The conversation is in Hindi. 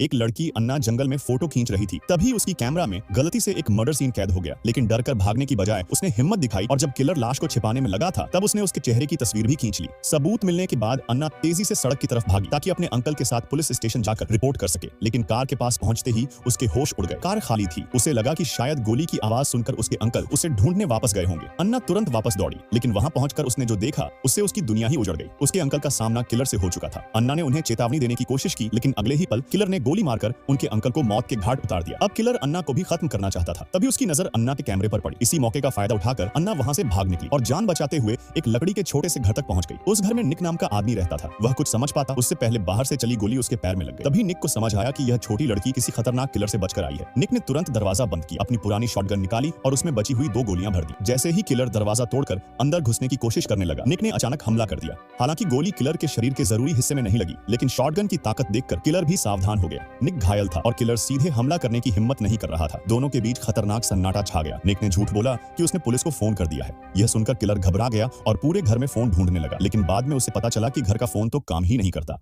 एक लड़की अन्ना जंगल में फोटो खींच रही थी। तभी उसकी कैमरा में गलती से एक मर्डर सीन कैद हो गया, लेकिन डर कर भागने की बजाय उसने हिम्मत दिखाई और जब किलर लाश को छिपाने में लगा था तब उसने उसके चेहरे की तस्वीर भी खींच ली। सबूत मिलने के बाद अन्ना तेजी से सड़क की तरफ भागी ताकि अपने अंकल के साथ पुलिस स्टेशन जाकर रिपोर्ट कर सके, लेकिन कार के पास पहुंचते ही उसके होश उड़ गए। कार खाली थी। उसे लगा कि शायद गोली की आवाज सुनकर उसके अंकल उसे ढूंढने वापस गए होंगे। अन्ना तुरंत वापस दौड़ी, लेकिन वहां पहुंचकर उसने जो देखा उससे उसकी दुनिया ही उजड़ गई। उसके अंकल का सामना किलर से हो चुका था। अन्ना ने उन्हें चेतावनी देने की कोशिश की, लेकिन अगले ही पल किलर ने गोली मारकर उनके अंकल को मौत के घाट उतार दिया। अब किलर अन्ना को भी खत्म करना चाहता था। तभी उसकी नजर अन्ना के कैमरे पर पड़ी। इसी मौके का फायदा उठाकर अन्ना वहां से भाग निकली और जान बचाते हुए एक लकड़ी के छोटे से घर तक पहुंच गई। उस घर में निक नाम का आदमी रहता था। वह कुछ समझ पाता उससे पहले बाहर से चली गोली उसके पैर में लग गई। तभी निक को समझ आया कि यह छोटी लड़की किसी खतरनाक किलर से बचकर आई है। निक ने तुरंत दरवाजा बंद किया, अपनी पुरानी शॉटगन निकाली और उसमें बची हुई 2 गोलियां भर दी। जैसे ही किलर दरवाजा तोड़कर अंदर घुसने की कोशिश करने लगा, निक ने अचानक हमला कर दिया। हालांकि गोली किलर के शरीर के जरूरी हिस्से में नहीं लगी, लेकिन शॉटगन की ताकत देखकर किलर भी सावधान हो गया। निक घायल था और किलर सीधे हमला करने की हिम्मत नहीं कर रहा था। दोनों के बीच खतरनाक सन्नाटा छा गया। निक ने झूठ बोला कि उसने पुलिस को फोन कर दिया है। यह सुनकर किलर घबरा गया और पूरे घर में फोन ढूंढने लगा, लेकिन बाद में उसे पता चला कि घर का फोन तो काम ही नहीं करता।